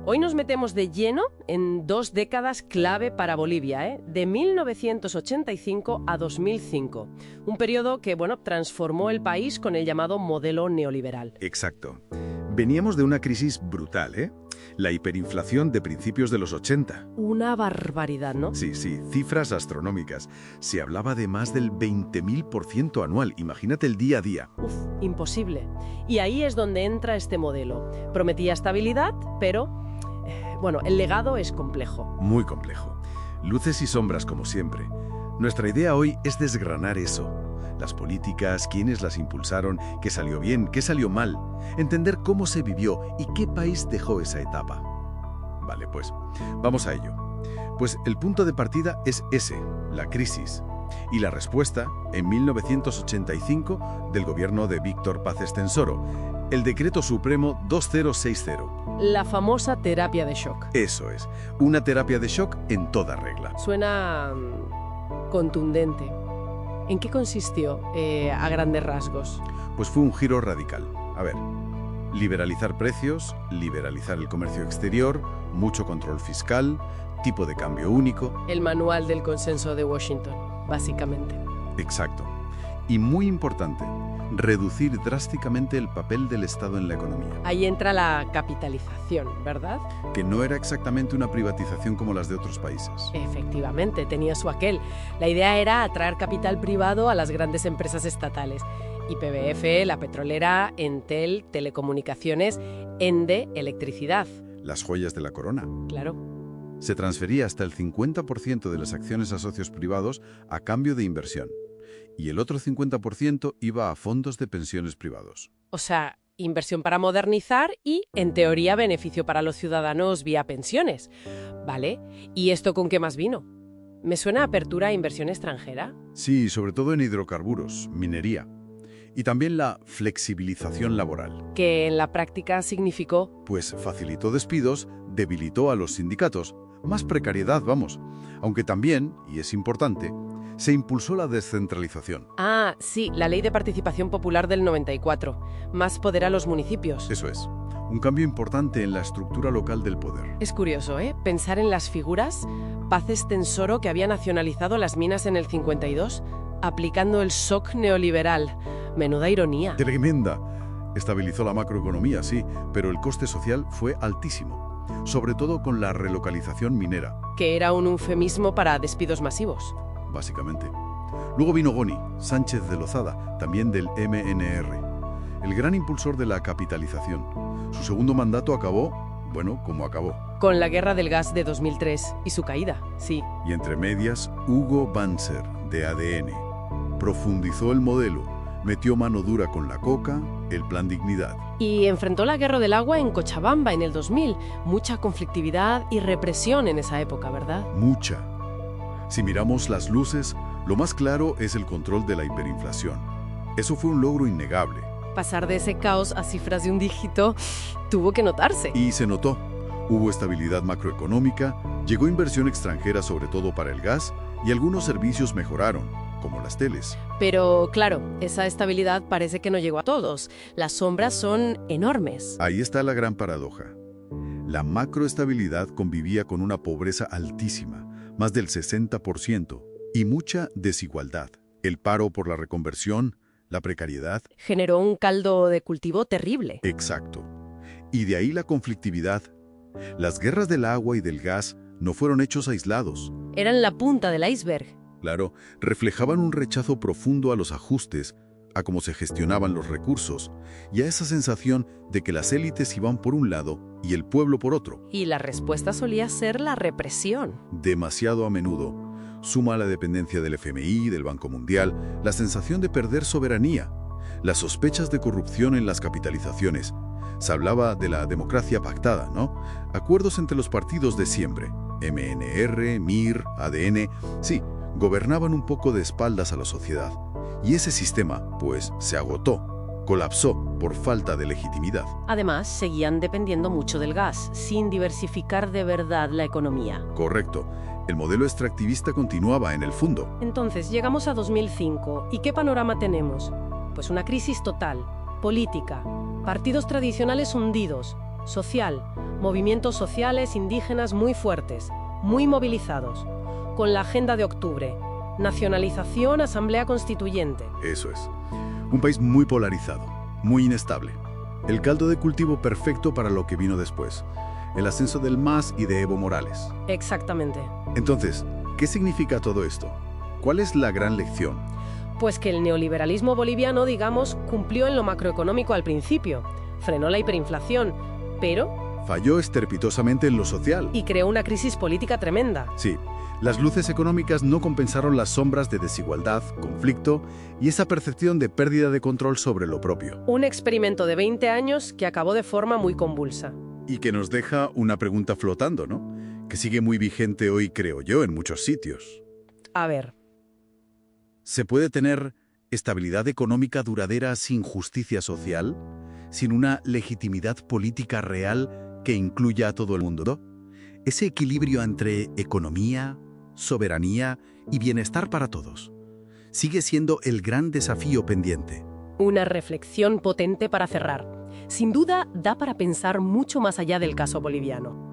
Hoy nos metemos de lleno en 2 décadas clave para Bolivia, de 1985 a 2005. Un periodo que, transformó el país con el llamado modelo neoliberal. Exacto. Veníamos de una crisis brutal, ¿eh? La hiperinflación de principios de los 80. Una barbaridad, ¿no? Sí, cifras astronómicas. Se hablaba de más del 20.000% anual. Imagínate el día a día. Uf, imposible. Y ahí es donde entra este modelo. Prometía estabilidad, pero, el legado es complejo. Muy complejo. Luces y sombras, como siempre. Nuestra idea hoy es desgranar eso. Las políticas, quiénes las impulsaron, qué salió bien, qué salió mal, entender cómo se vivió y qué país dejó esa etapa. Vale, pues, vamos a ello. Pues el punto de partida es ese, la crisis. Y la respuesta, en 1985, del gobierno de Víctor Paz Estenssoro, el Decreto Supremo 2060. La famosa terapia de shock. Eso es, una terapia de shock en toda regla. Suena contundente. ¿En qué consistió, a grandes rasgos? Pues fue un giro radical. A ver, liberalizar precios, liberalizar el comercio exterior, mucho control fiscal, tipo de cambio único. El manual del consenso de Washington, básicamente. Exacto. Y muy importante, reducir drásticamente el papel del Estado en la economía. Ahí entra la capitalización, ¿verdad? Que no era exactamente una privatización como las de otros países. Efectivamente, tenía su aquel. La idea era atraer capital privado a las grandes empresas estatales. YPF, la petrolera, Entel, telecomunicaciones, Ende, electricidad. Las joyas de la corona. Claro. Se transfería hasta el 50% de las acciones a socios privados a cambio de inversión. Y el otro 50% iba a fondos de pensiones privados. O sea, inversión para modernizar y, en teoría, beneficio para los ciudadanos vía pensiones. ¿Vale? ¿Y esto con qué más vino? ¿Me suena a apertura a inversión extranjera? Sí, sobre todo en hidrocarburos, minería. Y también la flexibilización laboral. Que en la práctica significó... Pues facilitó despidos, debilitó a los sindicatos, más precariedad, vamos. Aunque también, y es importante, se impulsó la descentralización. Ah, sí, la Ley de Participación Popular del 94. Más poder a los municipios. Eso es. Un cambio importante en la estructura local del poder. Es curioso, pensar en las figuras. Paz Estenssoro, que había nacionalizado las minas en el 52, aplicando el shock neoliberal. Menuda ironía. Tremenda. Estabilizó la macroeconomía, sí, pero el coste social fue altísimo. Sobre todo con la relocalización minera. Que era un eufemismo para despidos masivos. Básicamente. Luego vino Goni, Sánchez de Lozada, también del MNR, el gran impulsor de la capitalización. Su segundo mandato acabó, como acabó. Con la guerra del gas de 2003 y su caída, sí. Y entre medias, Hugo Banzer, de ADN. Profundizó el modelo, metió mano dura con la coca, el Plan Dignidad. Y enfrentó la guerra del agua en Cochabamba en el 2000. Mucha conflictividad y represión en esa época, ¿verdad? Mucha. Si miramos las luces, lo más claro es el control de la hiperinflación. Eso fue un logro innegable. Pasar de ese caos a cifras de un dígito tuvo que notarse. Y se notó. Hubo estabilidad macroeconómica, llegó inversión extranjera sobre todo para el gas, y algunos servicios mejoraron, como las teles. Pero, claro, esa estabilidad parece que no llegó a todos. Las sombras son enormes. Ahí está la gran paradoja. La macroestabilidad convivía con una pobreza altísima, más del 60%, y mucha desigualdad. El paro por la reconversión, la precariedad. Generó un caldo de cultivo terrible. Exacto. Y de ahí la conflictividad. Las guerras del agua y del gas no fueron hechos aislados. Eran la punta del iceberg. Claro, reflejaban un rechazo profundo a los ajustes, a cómo se gestionaban los recursos, y a esa sensación de que las élites iban por un lado y el pueblo por otro. Y la respuesta solía ser la represión. Demasiado a menudo. Suma la dependencia del FMI, del Banco Mundial, la sensación de perder soberanía, las sospechas de corrupción en las capitalizaciones. Se hablaba de la democracia pactada, ¿no? Acuerdos entre los partidos de siempre, MNR, MIR, ADN, sí, gobernaban un poco de espaldas a la sociedad. Y ese sistema, pues, se agotó, colapsó por falta de legitimidad. Además, seguían dependiendo mucho del gas, sin diversificar de verdad la economía. Correcto. El modelo extractivista continuaba en el fondo. Entonces, llegamos a 2005. ¿Y qué panorama tenemos? Pues una crisis total, política, partidos tradicionales hundidos, social. Movimientos sociales indígenas muy fuertes, muy movilizados. Con la Agenda de Octubre. Nacionalización, Asamblea Constituyente. Eso es. Un país muy polarizado, muy inestable. El caldo de cultivo perfecto para lo que vino después. El ascenso del MAS y de Evo Morales. Exactamente. Entonces, ¿qué significa todo esto? ¿Cuál es la gran lección? Pues que el neoliberalismo boliviano, digamos, cumplió en lo macroeconómico al principio. Frenó la hiperinflación, pero... Falló estrepitosamente en lo social. Y creó una crisis política tremenda. Sí, las luces económicas no compensaron las sombras de desigualdad, conflicto y esa percepción de pérdida de control sobre lo propio. Un experimento de 20 años que acabó de forma muy convulsa. Y que nos deja una pregunta flotando, ¿no? Que sigue muy vigente hoy, creo yo, en muchos sitios. A ver. ¿Se puede tener estabilidad económica duradera sin justicia social? ¿Sin una legitimidad política real que incluya a todo el mundo? Ese equilibrio entre economía, soberanía y bienestar para todos sigue siendo el gran desafío pendiente. Una reflexión potente para cerrar. Sin duda, da para pensar mucho más allá del caso boliviano.